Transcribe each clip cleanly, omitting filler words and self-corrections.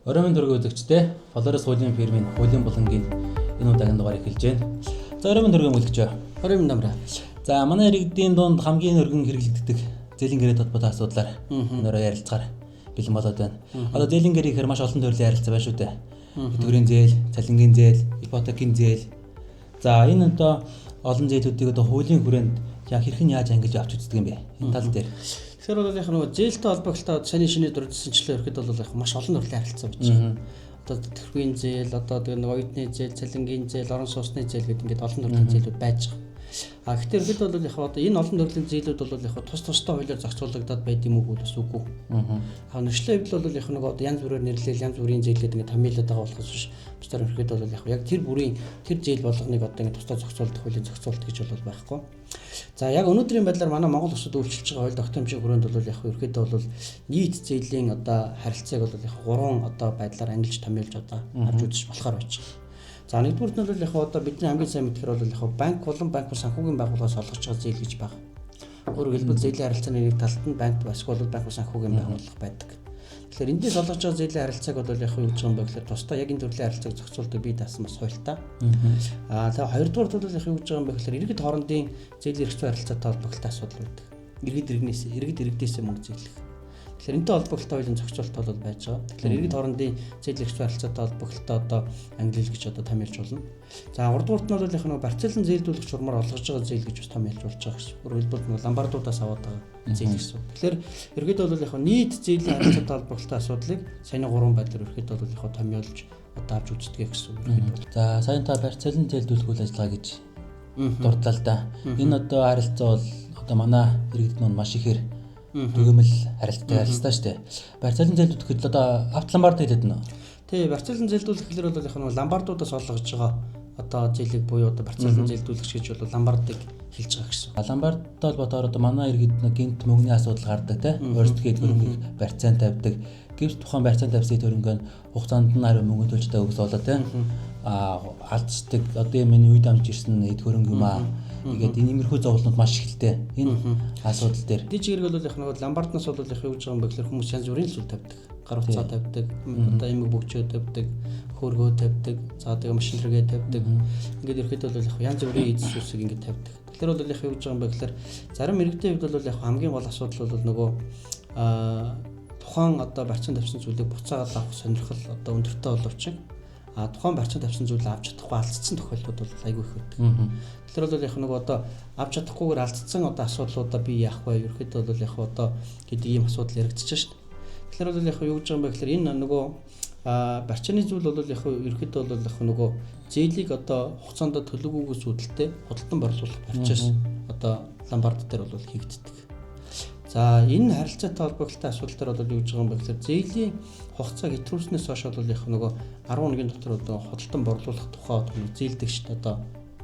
Оройн төргийн үзэгчтэй Флорес хуулийн фирмийн хуулийн булангийн энэ удаагийн дугаар эхэлж байна. За оройн төргийн үзэгч. Оройн намраа. За манай иргэдийн дунд хамгийн өргөн хэрэглэгддэг зээлийн гэрээ тодорхой асуудлаар өнөөдөр ярилцахаар бэлэн болоод байна. Одоо зээлийн гэрээ гэхээр маш олон төрлийн харилцаа байна шүү дээ. Тэтгэврийн зээл, цалингийн зээл, ипотекийн зээл. За энэ одоо олон зээлүүдийг одоо хуулийн хүрээнд хэрхэн яаж ангиж авч үздэг юм бэ? Энэ тал дээр. Тэгэхээр бол яг нэг зээлтэй холбогдолтой саний шиний дурдсанчлаа ерхэд бол яг маш олон төрлийн харилцаа байж байгаа. Одоо тэтгэврийн зээл, одоо тэгээ нэг оюутны зээл, цалингийн зээл, орон сууцны зээл гэдэг ингээд олон төрлийн зээлүүд байж байгаа. А гэхдээ ерхэд бол яг одоо энэ олон төрлийн зээлүүд бол яг тусдаа хуулиар зохицуулагдаад байд юм уу бас үгүй. Нэгшлээ хэвэл бол яг нэг одоо янз бүрээр нэрлээл янз бүрийн зээлгээд ингээд томьёолоод байгаа болохоос биш. Бусдаар ерхэд бол яг тэр бүрийн тэр зээл болгоныг одоо ингээд тусдаа зохицуулдаг хуулийн зохицуулт гэж бол байхгүй. За яг өнөөдрийн байдлаар манай Монгол улсад үйлчилж байгаа хууль тогтоомжийн хүрээнд бол яг ерөөдөө бол нийт зээлийн одоо харилцааг бол яг 3 одоо байдлаар ангилж томьёолж одоо авч үзэж болохоор байж байгаа. За нэгдүгüүрт нь бол яг одоо бидний хамгийн сайн мэдхээр бол яг банк болон банк ба санхүүгийн байгууллагаас олгож байгаа зээл гэж байна. Өөрөөр хэлбэл зээлийн харилцааны нэг талд нь банк эсвэл банк ба санхүүгийн байгууллага байдаг. Тэгэхээр эндээс олгож байгаа зээлийн харилцааг бол яг юу гэж байгаа юм бэ гэхээр тусдаа яг энэ төрлийн харилцааг зохицуулдаг бие даасан бас хуультай. Тэгээ хоёрдугаар бол яг юу гэж байгаа юм бэ гэхээр иргэд хоорондын зээлийн эрх зүйн харилцаатай холбогдолтой асуудал байдаг. Иргэд иргэдээсээ мөнгө зээлэх. Тэгэхээр энэтэй холбогдолтой хуулийн зохицуулт бол байж байгаа. Тэгэхээр иргэд хоорондын зээлийн эрх зүйн харилцаатай холбогдолтой одоо ангилал гэж одоо томьёолж болно. За 3-дугаарт нь бол яг нэг барьцаалан зээлдүүлэх журмаар олгож байгаа зээл гэж бас томьёолж болж байгаа гэсэн. Өөрөөр хэлбэл ломбардуудаас аваад байгаа зээл гэсэн. Тэгэхээр ерөөд бол яг нийт зээлийн харилцаатай холбогдолтой асуудлыг саяны 3 байдлаар ерөөд бол яг томьёолж одоо авч үздэг гэсэн. За сайн та барьцаалан зээлдүүлэх үйл ажиллагаа гэж дурдлаа л да. Энэ одоо харилцаа бол одоо манай иргэдэд нь маш ихээр түгээмэл харилцаа шүү дээ. Барьцаалан зээлдүүлэх гэхэд одоо авт ломбард хэлээд нь. Тий, барьцаалан зээлдүүлэх гэхэлэр бол яг нэг ломбардуудаас олгож байгаа одоо зээлийг буюу одоо барьцаалан зээлдүүлэгч гэж бол ломбардыг хэлж байгаа гэсэн. Ломбардтай холбоотойгоор одоо манай иргэд гинт мөнгөний асуудал гардаг те. Өөрсдөө хөрөнгөийг барьцаан тавьдаг. Гэвч тухайн барьцаан тавьсан хөрөнгөө хугацаанд нь хариу мөнгө төлжтэй өгс болоо те. Алдцдаг одоо миний үед амж ирсэн эд хөрөнгө юм аа. Тэгээд энэ иймэрхүү зовлонууд маш ихтэй. Энэ асуудал дээр дижигэрэг бол яг нэг ломбарднаас бол яг юу гэж байгаа юм бэ гэхээр хүмүүс янз бүрийн зүйл тавьдаг. Гар утсаа тавьдаг, одоо эмэг бөгчөө тавьдаг, хөөргөө тавьдаг, за тэгээ машин хэрэгээ тавьдаг. Ингээд ерөөхдөө бол яг янз бүрийн эзэс үсэг ингээд тавьдаг. Тэгэхээр бол яг юу гэж байгаа юм бэ гэхээр зарим иргэдийн хувьд бол яг хамгийн гол асуудал бол нөгөө тухайн одоо барьцаан тавьсан зүйлийг буцаагаад авах сонирхол одоо өндөртэй боловч тухайн барьцаан тавьсан зүйлээ авч чадахгүй алдсан тохиолдлууд бол айгүй их байдаг. Тэгэхээр бол яг нэг одоо авч чадахгүйгээр алдсан одоо асуудлуудаа би яах вэ? Ерөөхдөө бол яг одоо гэдэг ийм асуудал яригдчихэж шүү дээ. Тэгэхээр бол яг юу гэж байгаа юм бэ гэхээр энэ нөгөө барьцааны зүйл бол яг ерөөхдөө бол яг нөгөө зээлийг одоо хугацаанд төлөвгүйгээс үүдэлтэй худалдан борлуулах процесс одоо ломбард дээр бол хийгддэг. За энэ харилцаатай холбогдолтой асуудал дээр бол юу гэж байгаа юм бэ гэхээр зээлийн хугацааг хэтрүүлснээс хойш бол яг нөгөө 10 өдрийн дотор одоо худалдан борлуулах тухай зээлдэгч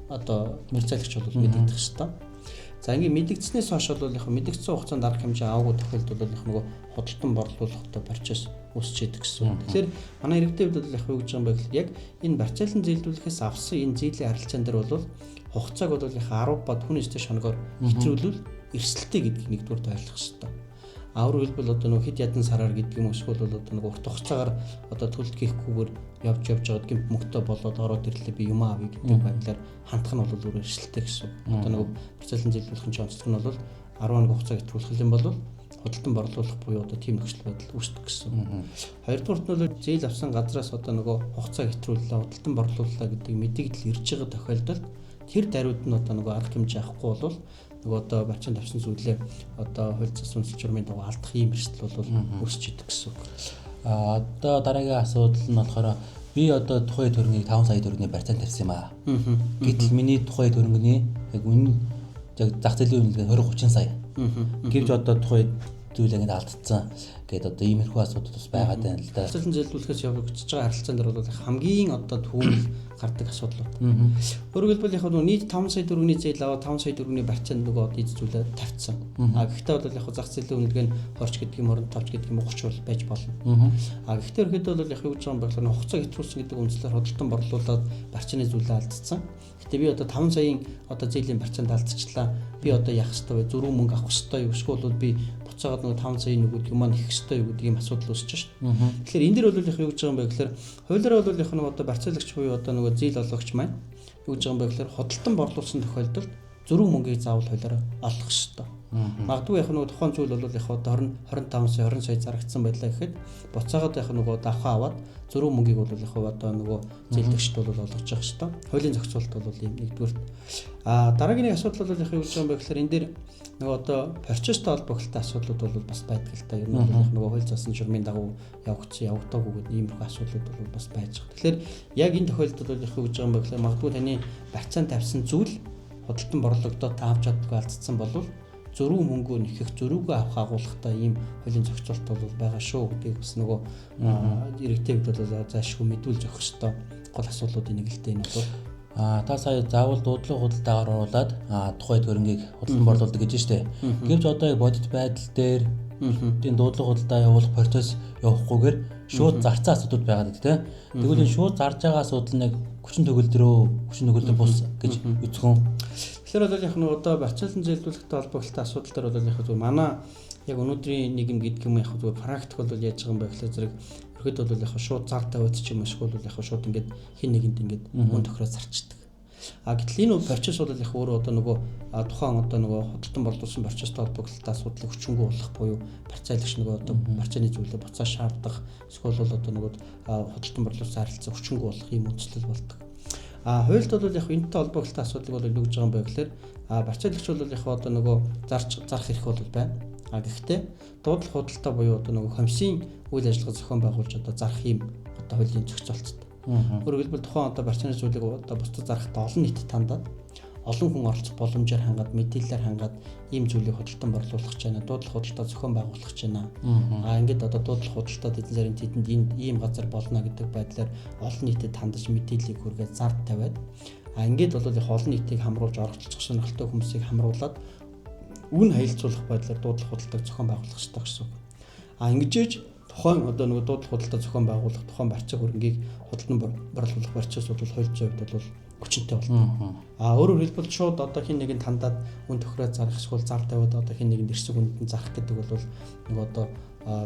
одоо мэргэжлэгч бол мэдэгдэх ёстой. За ингээд мэдэгдснээс хойш бол яг мэдэгдсэн хугацаанд арга хэмжээ аваагүй тохиолдолд бол яг нөгөө худалдан борлуулалтаа процесс үүсч идэг гэсэн. Тэгэхээр манай иргэдэд бол яг юу гэж байгаа юм бэ гэхээр яг энэ барьцаалан зээлдүүлэхээс авсан энэ зээлийн харилцаан дээр бол хугацааг бол яг 10 ба түүнээс дэш хоногоор хэтрүүлвэл эрсдэлтэй гэдгийг нэгдүгээр ойлгох хэрэгтэй. Өөрөөр хэлбэл одоо нэг хэд ядан сараар гэдэг юм эсвэл бол одоо нэг урт хугацаагаар одоо төлөлт хийхгүйгээр явж байгаа гэмт мөнгөтэй болоод ороод ирлээ би юм авъя гэдэг байдлаар хандах нь бол өөр эрсдэлтэй гэсэн. Одоо нэг барьцаалан зээлдүүлэхин онцлог нь бол 10 хоног хугацаа хэтрүүлэх юм бол худалдан борлуулах буюу одоо тийм нөхцөл байдал үүсдэг гэсэн. Хоёрдугаарт нь бол зээл авсан газраас одоо нөгөө хугацаа хэтрүүллээ, худалдан борлууллаа гэдэг мэдээлэл ирж байгаа тохиолдолд тэр даруйд нь одоо нөгөө арга хэмжээ авахгүй бол нөгөө одоо барьцаан тавьсан зүйлээ одоо хууль зүйн журмын дагуу алдах ийм эрсдэл бол үүсч идэг гэсэн. Одоо дараагийн асуудал нь болохоор би одоо тухайн төрөнийг 5 сая төгрөгийн барьцаан тавьсан юм аа. Гэтэл миний тухайн төрөний яг үнэ зах зээлийн үнэлгээ 20-30 сая. Гэвч одоо тухайн зүйл ингэ алдсан гэдэг одоо иймэрхүү асуудал бас байгаад байна л да. Барьцаалан зээлдүүлэхээс явагдаж байгаа харилцаан дээр бол хамгийн одоо түүх гардаг асуудлууд. Өөрөөр хэлбэл яг нийт 5 сая төгрөгийн зээл аваад 5 сая төгрөгийн барьцаанд нөгөө одоо эд зүйлээ тавьсан. Гэхдээ бол яг зах зээлийн үнэлгээ нь 20 гэдэг юм 25 гэдэг юм 30 бол байж болно. Гэхдээ ерөөдөө бол яг юу гэж байгаа юм бэ гэхээр хугацаа хэтрүүлсэн гэдэг үндслээр худалдан борлуулад барьцааны зүйлээ алдсан. Гэтэ би одоо 5 саяын одоо зээлийн барьцаанд алдчихлаа. Би одоо яах ёстой вэ? Зөрүү мөнгө авах ёстой юу? Эсвэл би буцаагаад нөгөө 5 сая нөгөөд юм маань их хэвээр юу гэдэг ийм асуудал үүсэж шүү дээ. Тэгэхээр энэ дэр бол яг юу гэж байгаа юм бэ гэхээр хуулиараа бол яг нөгөө одоо барьцаалагч буюу одоо нөгөө зээл олгогч маань юу гэж байгаа юм бэ гэхээр худалдан борлуулсан тохиолдолд зөрүү мөнгийг заавал хуулиараа олох ёстой. Магадгүй яг нөгөө тухайн зүйл бол яг одоо 25 сая 20 сая зарагдсан байлаа гэхэд буцаагаад яг нөгөө давхаа аваад зөрүү мөнгийг бол яг одоо нөгөө зээлдэгчд бол олгож явах ёстой. Хуулийн зохицуулалт бол ийм нэгдүгээр. Дараагийн нэг асуудал бол яг юу гэж байгаа юм бэ гэхээр энэ дэр нөгөө одоо процесстэй холбогдолтой асуудлууд бол бас байдаг л та. Ер нь бол нөгөө хууль засан журмын дагуу явагдаагүй гэдэг иймэрхүү асуудлууд бол бас байж байгаа. Тэгэхээр яг энэ тохиолдолд бол яг юу гэж байгаа юм бэ гэхээр магадгүй таны барьцаанд тавьсан зүйл худалдан борлогдоод авч чаддгүй алдсан болвол зөрүү мөнгөө нэхэх зөрүүгөө авах агуулгатай ийм хуулийн зохицуулалт бол байгаа шүү гэдгийг бас нөгөө иргэдэд бол заашгүй мэдүүл зохих ёстой гол асуудлуудын нэг л дээ энэ бол та сая заавал дуудлага худалдаагаар оруулаад тухайд хөрөнгийг худалдан борлуулдаг гэж штэ. Гэвч одоо яг бодит байдал дээр энэ дуудлага худалдаа явуулах процесс явахгүйгээр шууд зарцаа асуудал байгаад байдаг тийм. Тэгвэл энэ шууд зарж байгаа асуудал нэг хүчин төгөлдөр бус гэж үзэх юм. Тэгэхээр бол яг нэг одоо барьцаалан зээлдүүлэхтэй холбогдолтой асуудал дээр бол яг зөв манай яг өнөөдрийн нийгэм гэдэг юм яг зөв практик бол яаж байгаа юм бэ гэхээр зэрэг ерөөд бол яг шууд зар тавиад ч юм эсвэл бол яг шууд ингээд хин нэгэнд ингээд мөн тохироо зарчдаг. Гэтэл энэ процесс бол яг өөрөө одоо нөгөө тухайн одоо нөгөө худалдан борлуулсан процесстэй холбогдолтой асуудлыг хүчингү болох буюу барьцаалагч нөгөө одоо барьцааны зүйлээ буцаа шаардах эсвэл бол одоо нөгөө худалдан борлуулсан харилцаа хүчингү болох юм үйлчлэл болдог. Хуульд бол яг энэтэй холбогдолтой асуудлыг бол юу гэж байгаа юм бэ гэхээр барьцаалагч бол яг одоо нөгөө зарах эрх бол байна. Гэхдээ дуудлага худалдаа буюу одоо нөгөө комиссийн үйл ажиллагаа зохион байгуулж одоо зарах юм одоо хуулийн зохицуулалттай. Өөрөөр хэлбэл тухайн одоо барьцааны зүйлийг одоо бусдад зарахтаа олон нийтэд тандаад олон хүн оролцох боломжоор хангаад мэдээлэлээр хангаад ийм зүйлийг худалдан борлуулах гэж байна. Дуудлага худалдаа зохион байгуулах гэж байна. Ингээд одоо дуудлага худалдаа эдийн засгийн тэдэнд ийм газар болно гэдэг байдлаар олон нийтэд хандаж мэдээллийг хүргээд зард тавиад ингээд бол их олон нийтийг хамруулж оролцох сонирхолтой хүмүүсийг хамруулад үн хаялцуулах байдлаар дуудлага худалдааг зохион байгуулах хэрэгтэй гэсэн үг. Ингэж тухайн одоо нөгөө дуудлага худалдаа зохион байгуулах тухайн барьцаа хөрөнгийг худалдан борлуулах процесс бол хууль зүйн хувьд бол хүчинтэй болно. Өөрөөр хэлбэл шууд одоо хин нэгэн тандаад үн тохироо зарах эсвэл зар тавиад одоо хин нэгэнд эрсэг үнэнд зарах гэдэг бол нөгөө одоо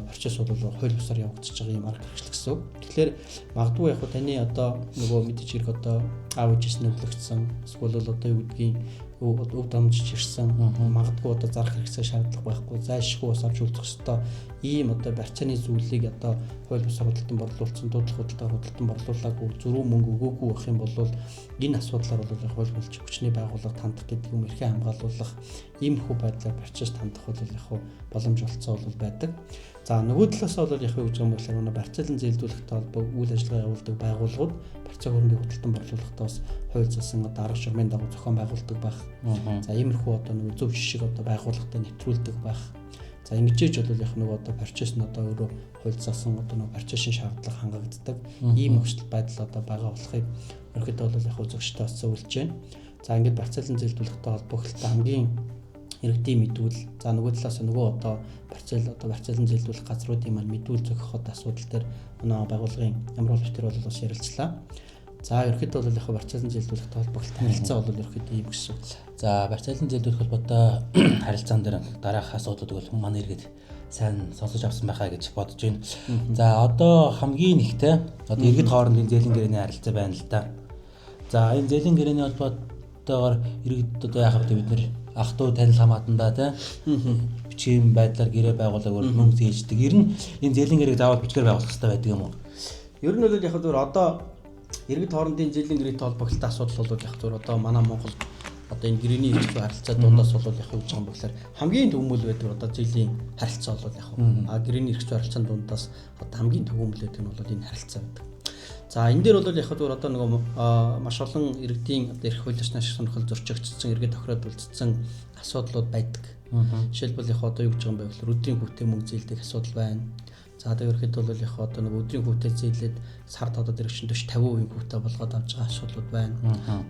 процесс бол хууль бусаар явагдаж байгаа юм арга хэрэгсэл гэсэн үг. Тэгэхээр магадгүй яг таны одоо нөгөө мэдээж хэрэг одоо аав ээжээс нөлөөлөгдсөн эсвэл бол одоо юу гэдгийг өв дамжиж ирсэн магадгүй одоо зарах хэрэгцээ шаардлага байхгүй зайлшгүй бас авч үлдэх ёстой ийм одоо барьцааны зүйлийг одоо хууль бусаар худалдан борлуулсан дуудлага худалдан борлуулаагүй зөрүү мөнгө өгөөгүй байх юм бол энэ асуудлаар бол хууль болж хүчний байгууллага хандах гэдэг юм эрхээ хамгаалуулах ийм хүү байдлаар процесс хандах бол яг боломж олцоо бол байдаг. За нөгөө талаас бол яг юу гэж юм бол манай барьцаалан зээлдүүлэхтэй холбоо үйл ажиллагаа явуулдаг байгууллагууд барьцаа хөрөнгийг худалдан борлуулахдаа бас хууль засан одоо арга журмын дагуу зохион байгуулдаг байх. За иймэрхүү одоо нөгөө зөв жишг одоо байгууллагатай нэвтрүүлдэг байх. За ингэж бол яг нөгөө одоо процесс нь одоо өөрөө хууль засан одоо нөгөө процессын шаардлага хангагддаг. Ийм нөхцөл байдал одоо байгаа болохыг ерөнхийдөө бол яг зөвшөөрөлтөд зөвлөж байна. За ингээд барьцаалан зээлдүүлэхтэй холбогдолтой хамгийн иргэдийн мэдүүл за нөгөө талаас нөгөө одоо барьцаалан зээлдүүлэх газруудын маань мэдүүл зохиход асуудал дээр манай байгууллагын ямар бол битэр бол бас ярилцлаа. За ерөнхийдөө бол яг барьцаалан зээлдүүлэхтэй холбогдолтой харилцаа бол ерөнхийдөө ийм гэсэн. За барьцаалан зээлдүүлэх холбоотой харилцаан дээр дараах асуудлууд бол манай иргэд сайн сонсож авсан байхаа гэж бодож байна. За одоо хамгийн ихтэй одоо иргэд хоорондын зээлийн гэрээний харилцаа байна л да. За энэ зээлийн гэрээний холбоотойгоор иргэд одоо яхав бид нэр ах トゥ танил хамаатандаа тийм бичгийн байдлаар гэрээ байгуулаагаар мөнгө зээлждэг. Ер нь энэ зээлийн гэрээг заавал бичгээр байгуулах хэрэгтэй байдаг юм уу? Ер нь бол яг зөв одоо иргэд хоорондын зээлийн гэрээтэй холбогдолтой асуудал бол яг зөв одоо манай Монгол одоо энэ гэрээний эрх харилцаа дундаас бол яг юу гэж байгаа юм бэ гэхээр хамгийн төвөмөл байдаг одоо зээлийн харилцаа бол яг гэрээний эрх харилцааны дундаас одоо хамгийн төвөмөл байдаг нь бол энэ харилцаа байдаг. За энэ дээр бол яг зөв одоо нөгөө маш олон иргэдийн одоо эрх хуулиас ашиг сонирхол зөрчигдсөн иргэд тохироод үлдсэн асуудлууд байдаг. Жишээлбэл яг одоо юу гэж байгаа юм бэ гэхээр өдрийн хүүтэй мөнгө зээлдэг асуудал байна. За тэгээд ерөөхдөө бол яг одоо нөгөө өдрийн хүүтэй зээлээд сард одоо дэрэгчин 40-50% хүүтэй болгоод авч байгаа асуудлууд байна.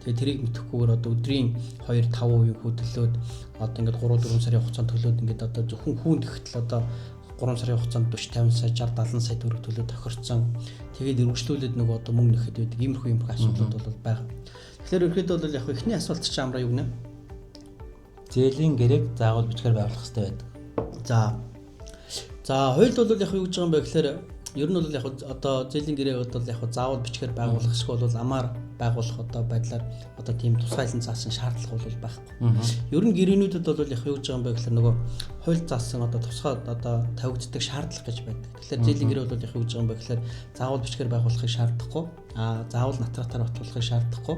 Тэгээд тэрийг мэдэхгүйгээр одоо өдрийн 2-5% хүүтлөөд одоо ингээд 3-4 сарын хугацаанд төлөөд ингээд одоо зөвхөн хүүнд ихтэл одоо 3 сарын хугацаанд 40-50 сая 60-70 сая төгрөг төлөө тохирцсон. Тэгээд өргөжлүүлээд нөгөө одоо мөнгө нэхэд байдаг иймэрхүү асуудлууд бол байгаа. Тэгэхээр ерөөхдөө бол яг ихний асуулт чинь амраа юу гэнэ? Зээлийн гэрээг заавал бичгээр байгуулах хэрэгтэй байдаг. За За хуульд бол яг юу гэж байгаа юм бэ гэхээр ер нь бол яг одоо зээлийн гэрээг бол яг заавал бичгээр байгуулах эсвэл бол амаар байгуулах одоо байдлаар одоо тийм тусгайлан заасан шаардлага бол байхгүй. Ер нь гэрээнүүдэд бол яг юу гэж байгаа юм бэ гэхээр нөгөө хууль заасан одоо тусгай одоо тавигддаг шаардлага гэж байдаг. Тэгэхээр зээлийн гэрээ бол яг юу гэж байгаа юм бэ гэхээр заавал бичгээр байгуулахыг шаардахгүй, заавал натратаар батлуулахыг шаардахгүй.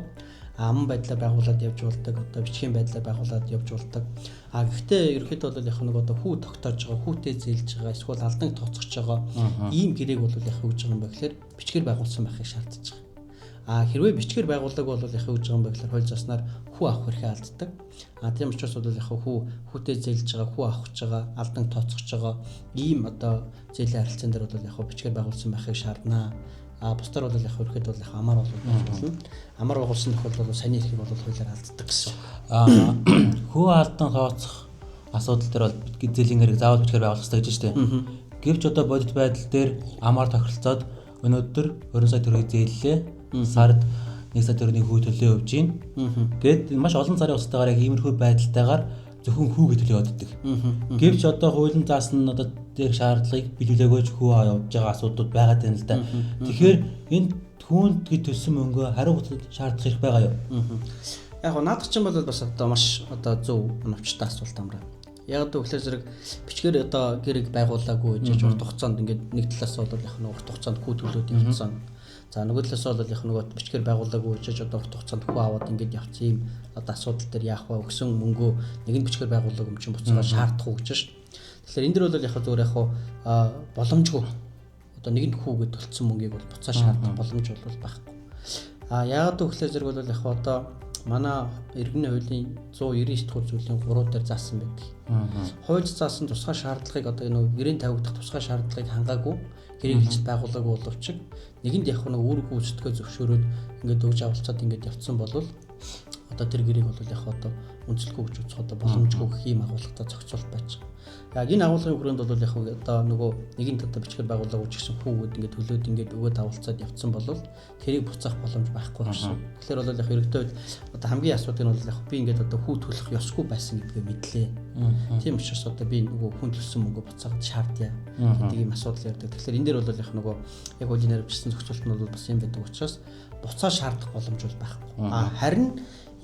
Аман байдлаар байгуулад явж болдог, одоо бичгийн байдлаар байгуулад явж болдог. Гэхдээ ерөөхдөө бол яг нэг одоо хүү тогтоож байгаа, хүүтэй зээлж байгаа, эсвэл алдан тооцогч байгаа ийм гэрээг бол яг юу гэж байгаа юм бэ гэхээр бичгээр байгуулсан байхыг шаардаж байгаа. Хэрвээ бичгээр байгуулдаг бол яг юу гэж байгаа юм бэ гэхээр хууль заснаар хүү авах хэрэгтэй алддаг. Тийм учраас бол яг хүүтэй зээлж байгаа, хүү авах гэж байгаа, алдан тооцогч байгаа ийм одоо зээлийн харилцаан дээр бол яг бичгээр байгуулсан байхыг шаарднаа. Бусдаар бол яг хөрөхэд бол яг амар болно. Амар байгуулсан тохиолдолд бол саний эрхийг бол хуулиар алддаг гэсэн. Хүү алдан тооцох асуудал дээр бол зээлийн гэрэг заавал бичгээр байгуулах хэрэгтэй гэж байна. Гэвч одоо бодит байдал дээр амар тохиролцоод өнөөдөр 20 сая төгрөгийг зээллээ. Сард 1 сая төгрөгийн хүү төлөө өгж гин. Гэт маш олон сарын усатаагаар яг иймэрхүү байдалтайгаар зөвхөн хүү гэж төлөө өгдөг. Гэвч одоо хуулийн заасан нь одоо тэр шаардлагыг биелүүлээгөөж хүү явж байгаа асуудлууд байгаа юм л да. Тэгэхээр энэ түүнд гэж төлсөн мөнгөө хариу хугацаанд шаардах хэрэг байгаа юу? Яг гоо наадах чинь бол бас одоо маш одоо зөв оновчтой асуулт амраа. Яг гэвэл зэрэг бичгээр одоо гэрэг байгуулаагүй гэж урт хугацаанд ингээд нэг талаас бол яг нэг урт хугацаанд хүү төлөөд явсан. За нөгөө талаас бол яг нөгөө бичгээр байгуулаагүй гэж одоо урт хугацаанд хүү аваад ингээд явсан юм одоо асуудал дээр яах вэ? Өгсөн мөнгөө нэгэн бичгээр байгуулаагүй юм чинь буцаага шаардах уу гэж ш. Тэгэхээр энэ дэр бол яг зүгээр яг боломжгүй. Одоо нэгэнд хүүгээд төлцсөн мөнгийг бол буцаа шаардах боломж бол байхгүй. Яагаад гэвэл зэрэг бол яг одоо манай иргэний хуулийн 199 дугаар зүйлийн 3 дээр заасан байдаг. Хууль заасан тусгай шаардлагыг одоо энэ гэрийн тавигдах тусгай шаардлагыг хангаагүй гэрийн хэлцэл байгуулаагүй боловч нэгэнд яг нэг үүрэг гүйцэтгэхээ зөвшөөрөөд ингээд өгж авалцаад ингээд явцсан болвол одоо тэр гэрээг бол яг одоо үнэлэхгүй гэж үзэх одоо боломжгүй гэх юм агуулгатай зохицуулт байж байгаа. Яг энэ агуулгын хүрээнд бол яг одоо нөгөө нэгэн одоо бичгээр байгуулаагүй ч гэсэн хүүгээд ингээд төлөөд ингээд өгөөд авалцаад явцсан болвол тэрийг буцаах боломж байхгүй гэсэн. Тэгэхээр бол яг хэрэгтэй одоо хамгийн асуудал нь бол яг би ингээд одоо хүү төлөх ёсгүй байсан гэдгээ мэдлээ. Тийм учраас одоо би нөгөө хүн төлсөн мөнгө буцаагаад шаардъя гэдэг ийм асуудал ярьдаг. Тэгэхээр энэ дээр бол яг нөгөө яг хуулийн нэрвчсэн зохицуулт нь бол бас юм байдаг учраас буцаа шаардах боломж бол байхгүй. Харин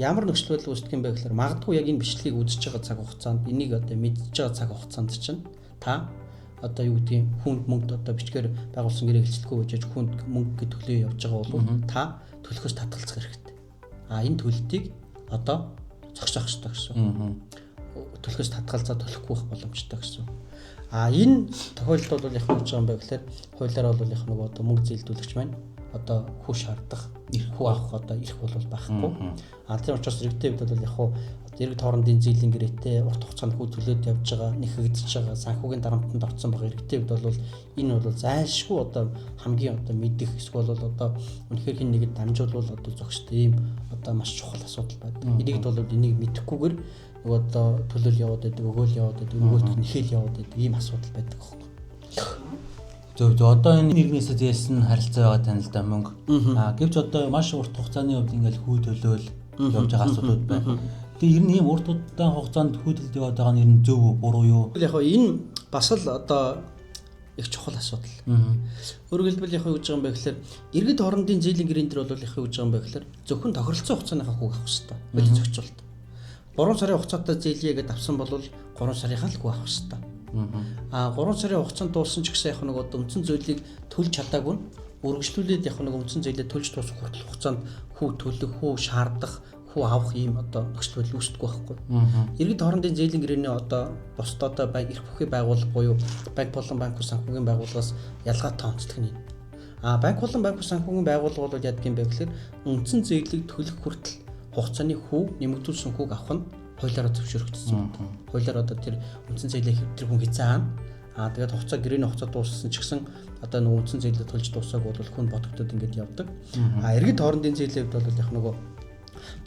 ямар нөхцөл байдал үүсдэг юм бэ гэхээр магадгүй яг энэ бичлэгийг үзэж байгаа цаг хугацаанд энийг одоо мэдж байгаа цаг хугацаанд чинь та одоо юу гэдгийг хүнд мөнгө одоо бичгээр байгуулсан гэрээ хэлцэлгүй гэж хүнд мөнгө төлөө явж байгаа бол та төлөхөөс татгалзах хэрэгтэй. Энэ төлөлтийг одоо зогсоох хэрэгтэй гэсэн. Төлөхөөс татгалзаа төлөхгүй байх боломжтой гэсэн. Энэ тохиолдолд бол яг юу гэж байгаа юм бэ гэхээр хуулиар бол яг нөгөө одоо мөнгө зээлдүүлэгч маань одоо хүү шаардах, хүү авах одоо эрх бол байхгүй. Тийм учраас иргэдэд бол яг иргэд хоорондын зээлийн гэрээтэй урт хугацаанд хүү төлөөд явж байгаа, нэхэгдэж байгаа, санхүүгийн дарамтанд орсон байгаа иргэдэд бол энэ бол зайлшгүй одоо хамгийн одоо мэдих эсвэл бол одоо үнэхээр хин нэгэд дамжуулбал одоо зохистой ийм одоо маш чухал асуудал байдаг. Энийг бол энийг мэдэхгүйгээр нөгөө одоо төлөөл яваад байдаг, өгөөл яваад байдаг, өгөөлт нэхэл яваад байдаг ийм асуудал байдаг байхгүй. Зөв одоо энэ нэгнээсээ зээлсэн харилцаа байгаа тань л да мөнгө. Гэвч одоо маш урт хугацааны хувьд ингээл хүү төлөөл явж байгаа асуудлууд байна. Тэгээ ер нь ийм урт хугацаанд хүү төлөд яваад байгаа нь ер нь зөв үү, буруу юу? Яг энэ бас л одоо их чухал асуудал. Өөрөөр хэлбэл яг юу гэж байгаа юм бэ гэхээр иргэд хоорондын зээлийн гэрийн дээр бол яг юу гэж байгаа юм бэ гэхээр зөвхөн тохиролцсон хугацааныхаа хүүг авах хэрэгтэй. Бодит зохицуулт. 3 сарын хугацаатай зээлье гэдээ авсан бол 3 сарынхаа л хүү авах хэрэгтэй. 3 сарын хугацаанд дууссан ч гэсэн яг нэг одоо үндсэн зөвлөлийг төлж чадаагүй нь үргэлжлүүлээд яг нэг үндсэн зөвлөлийг төлж дуусах хүртэл хугацаанд хүү төлөх, хүү шаардах, хүү авах ийм одоо нөхцөл байдал үүсдэггүй байхгүй. Иргэд хоорондын зээлийн гэрээний одоо бусд одоо эрх бүхий байгууллага буюу банк болон банк ус санхүүгийн байгууллагаас ялгаатай онцлог нь. Банк болон банк ус санхүүгийн байгууллага бол яадаг юм бэ гэхээр үндсэн зээлийг төлөх хүртэл хугацааны хүү нэмэгдүүлсэн хүүг авах нь хуулиараа зөвшөөрөгдсөн. Хуулиар одоо тэр үндсэн зээлийг тэр хүн хязгаана. Тэгээд хугацаа гэрээний хугацаа дууссан ч гэсэн одоо нэг үндсэн зээлийг төлж дуусаагүй бол хүн бодогдод ингэж явдаг. Иргэд хоорондын зээлийн хувьд бол яг нөгөө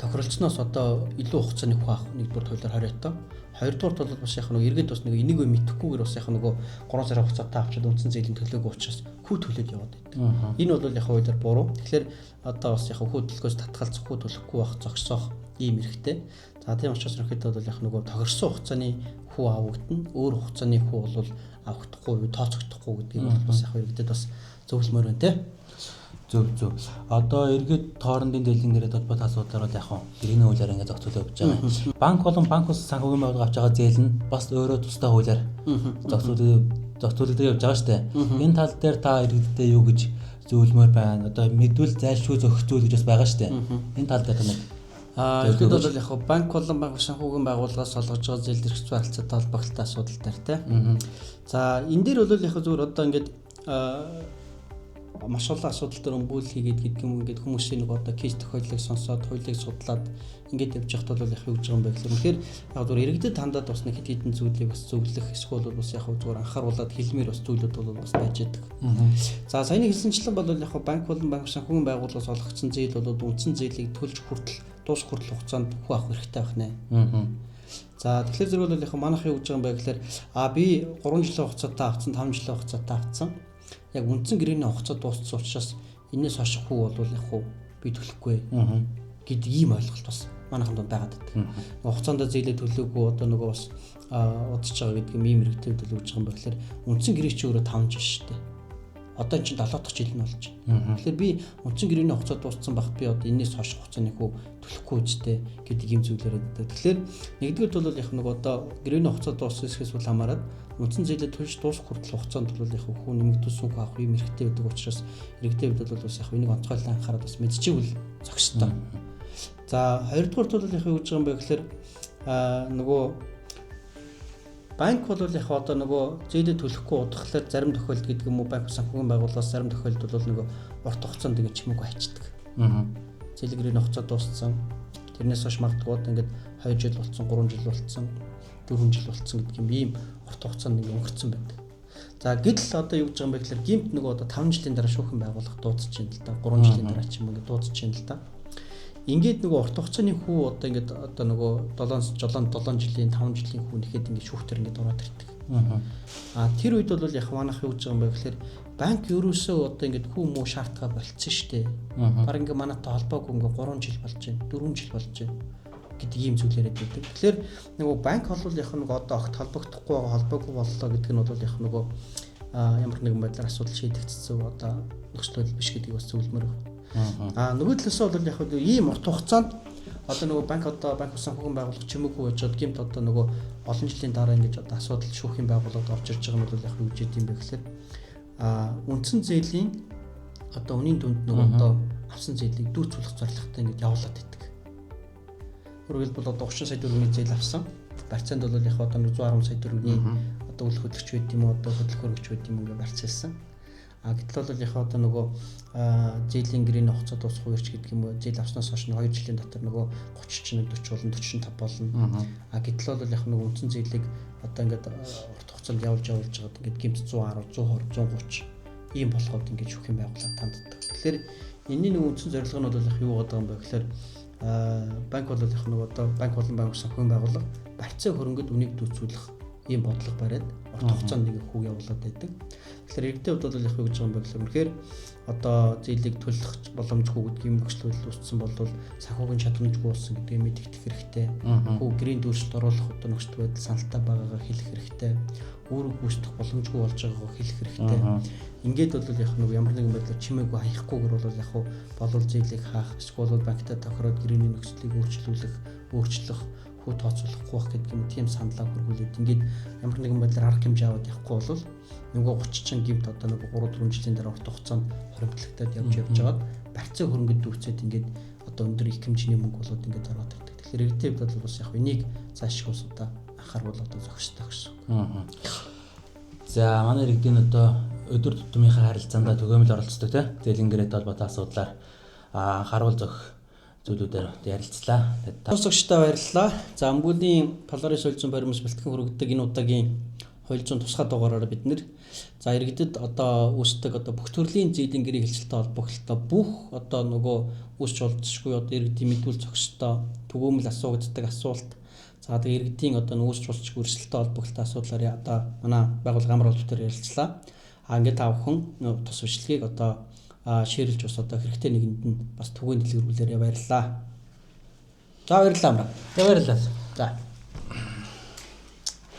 тохиролцсноос одоо илүү хугацааны хүү авах нэгдүгээр хуулиар хариутай. Хоёрдугаар бол бас яг нөгөө иргэд бас нэг энийг мэдэхгүйгээр бас яг нөгөө 3 сарын хугацаатай авчид үндсэн зээлийн төлөөг учраас хүү төлөөд яваад байдаг. Энэ бол яг хуулиар буруу. Тэгэхээр одоо бас яг хүү төлөхөөс татгалзах, хүү төлөхгүй байх, зогсоох ийм хэрэгтэй. За тийм учраас ерөнхийдөө бол яг нөгөө тохирсон хугацааны хүү авагдана. Өөр хугацааны хүү бол авахдахгүй, тооцогдохгүй гэдгийг бол бас яг иргэдэд бас зөвлөмөр байна те. Зөв. Одоо эргээд хоорондын дэлхийн гэрээ толгойд асуудлаар бол яг иргэний хуулиар ингээд зохицуулж явж байгаа. Банк болон банк ус санхүүгийн байгууллага авч байгаа зээл нь бас өөрөө тусдаа хуулиар зохицуулагдаж явж байгаа шүү дээ. Энэ тал дээр та иргэдэд юу гэж зөвлөмөр байна? Одоо мэдвэл зайлшгүй зохих зүйл гэж бас байгаа шүү дээ. Энэ тал дээр таныг ерөнхийдөө бол яг банк болон банк санхүүгийн байгууллагаас олгож байгаа зээл эрхцүү харилцаатай холбоотой асуудал дээр те. За энэ дээр бол яг зүгээр одоо ингээд маш олон асуудал дээр өмбөл хийгээд гэдэг юм ингээд хүмүүсийн нэг одоо кейс тохиолдлыг сонсоод хуулийг судлаад ингээд явж байхад бол яг юу гэж байгаа юм бэ гэхээр үнэхээр яг зүгээр иргэдэд хандаад бас нэг хэд хэдэн зүйлийг бас зөвлөх эсвэл бас яг зүгээр анхааруулад хэлмээр бас зүйлүүд бол бас байж байдаг. За саяны хэлсэнчлэн бол яг банк болон банк санхүүгийн байгууллагаас олгогдсон зээл бол үндсэн зээлийг төлж хүртэл дуусах хүртэл хугацаанд хүү авах хэрэгтэй байх нэ. За тэгэхээр зэрэг бол яг манайх юу гэж байгаа юм бэ гэхээр би 3 жилийн хугацаатай авцсан 5 жилийн хугацаатай авцсан. Яг үндсэн гэрээний хугацаа дууссан учраас энэс хойш хүү бол яг би төлөхгүй гэдэг ийм ойлголт бас манайханд байгаад байдаг. Хугацаанд зээлээ төлөөгүй одоо нөгөө бас удаж байгаа гэдэг ийм хэрэгтэйд л үүж байгаа юм байна. Үндсэн гэрээ чи өөрөө 5 жил шүү дээ. Одоо энэ чинь 70 дахь жил нь болж байна. Тэгэхээр би үндсэн гэрээний хугацаа дууссан багт би одоо энэс хойш хугацааны хүү төлөхгүй үстэй гэдэг ийм зүйлээр байдаг. Тэгэхээр нэгдүгээр бол яг нэг одоо гэрээний хугацаа дууссан хэсгээс бол хамаарат үндсэн зээлээ төлж дуусах хүртэл хугацаанд бол яг хүү нэмэгдүүлсэн хүү авах юм хэрэгтэй байдаг учраас иргэдэд бол бас яг энийг онцгойлон анхаарал бас мэдчихвэл зохистой. За хоёрдугаар бол яг юу гэж байгаа юм бэ гэхээр нөгөө банк бол яг одоо нөгөө зээлээ төлөхгүй удахлаар зарим тохиолдолд гэдэг юм уу банк санхүүгийн байгууллагаас зарим тохиолдолд бол нөгөө урт хугацаанд ингэ чимээгүй хайчдаг. Зээл гэрээний хугацаа дууссан. Тэрнээс хойш магадгүй ингээд 2 жил болцсон, 3 жил болцсон, 4 жил болцсон гэдэг юм ийм урт хугацаанд ингэ өнгөрцөн байдаг. За гэтэл одоо юу гэж байгаа юм бэ гэхээр гэмт нөгөө одоо 5 жилийн дараа шүүхэн байгууллага дуудаж байна л да. 3 жилийн дараа ч юм ингээд дуудаж байна л да. Ингээд нөгөө урт хугацааны хүү одоо ингээд одоо нөгөө 7 жилийн 5 жилийн хүү нэхэд ингээд шүүхтэр ингээд ороод ирдэг. Тэр үед бол яг манайх юу гэж байгаа юм бэ гэхээр банк ерөөсөө одоо ингээд хүү муу шаардгаа болцсон шүү дээ. Бараг ингээд манайтай холбоогүй ингээд 3 жил болж байна, 4 жил болж байна гэдэг ийм зүйл яриад байдаг. Тэгэхээр нөгөө банк бол яг нөгөө одоо огт холбогдохгүй байгаа холбоогүй боллоо гэдэг нь бол яг нөгөө ямар нэгэн байдлаар асуудал шийдэгдсэн одоо нөхцөл биш гэдгийг бас зөвлөмөр байна. Нөгөө талаас бол яг ийм урт хугацаанд одоо нөгөө банк санхүүгийн байгууллага чимээгүй байж бод гэмт одоо нөгөө олон жилийн дараа ингэж одоо асуудал шүүхийн байгууллагад орж ирж байгаа нь бол яг юу гэж юм бэ гэхээр үндсэн зээлийн одоо үнийн дүнд нөгөө одоо авсан зээлийг дүүцүүлэх зорилготой ингэж явуулаад байдаг. Өөрөөр хэлбэл одоо 30 сая төгрөгийн зээл авсан. Барьцаанд бол яг одоо 110 сая төгрөгийн одоо үл хөдлөгч байд юм уу одоо хөдөлгөөрөгч байд юм ингээ барьцаалсан. Гэтэл бол яг одоо нөгөө зээлийн гэрээний хугацаа дуусах үеч гэдэг юм уу зээл авснаас хойш 2 жилийн дотор нөгөө 30 40 болно 45 болно. Гэтэл бол яг нөгөө үндсэн зээлийг одоо ингээд урт хугацаанд явуулж байгаа ингээд гэмт 110 120 130 ийм болоход ингээд шүүхийн байгууллага танддаг. Тэгэхээр энэний нөгөө үндсэн зорилго нь бол яг юу гэдэг юм бэ гэхээр банк бол яг нөгөө одоо банк болон банк санхүүгийн байгууллага барьцаа хөрөнгөд үнийг дүүцүүлэх ийм бодлого бариад урт хугацаанд нэг хүүг явуулаад байдаг. Тэгэхээр иргэдэд бол яг юу гэж байгаа юм бэ гэхээр үнэхээр одоо зээлийг төлөх боломжгүй гэдэг юм нөхцөл үүссэн бол санхүүгийн чадамжгүй болсон гэдгийг мэдэгдэх хэрэгтэй. Хүү гэрийн дүүрсэлд оруулах одоо нөхцөл байдал саналтай байгаагаа хэлэх хэрэгтэй. Өөрөг гүйцэтгэх боломжгүй болж байгаагаа хэлэх хэрэгтэй. Ингээд бол яг нэг ямар нэгэн байдлаар чимээгүй хаягахгүйгээр бол яг болов зээлийг хаах, эсвэл банктай тохироод гэрээний нөхцөлийг өөрчлөх хүү тооцоолохгүй байх гэдэг юм тийм саналаа хөргүүлээд ингээд ямар нэгэн байдлаар арга хэмжээ аваад явахгүй бол нөгөө 30 чин гэмт одоо нөгөө 3-4 жилийн дараа урт хугацаанд хоримтлагдаад явж байгаад барьцаа хөрөнгөд дүүцээд ингээд одоо өндөр их хэмжээний мөнгө болоод ингээд ороод ирдэг. Тэгэхээр иргэдэд бол бас яг энийг цаашгүй удаа анхаарал одоо зохистой гэсэн. За манай иргэдийн одоо өдөр тутмынхаа харилцаанд түгээмэл оролцдог тийм зээлийн гэрээтэй холбоотой асуудлаар анхаарал зохих зүйлүүдээр ярилцлаа. Сонсогчдоо баярлалаа. За Амбүлийн Polaris хууль баримс бэлтгэн хүргэдэг энэ удаагийн хууль тусгай дугаараар бид нэр за иргэдэд одоо үүсдэг одоо бүх төрлийн зээлийн гэрээ хэлцэлтэй холбогдолтой бүх одоо нөгөө үүсч болцсохгүй одоо иргэдийн мэдүүл зохистой түгээмэл асуудаг асуулт за тэгээ иргэдийн одоо үүсч болцсохгүй өрсөлдөлтэй холбогдолтой асуудлаар одоо манай байгууллага амар холбоотой ярилцлаа. Ингээд та бүхэн тус бичлэгийг одоо шеэрлж бас одоо хэрэгтэй нэгэнд нь бас түгээн дэлгэрүүлээрээ баярлалаа. За баярлалаа амраа. За баярлалаа. За.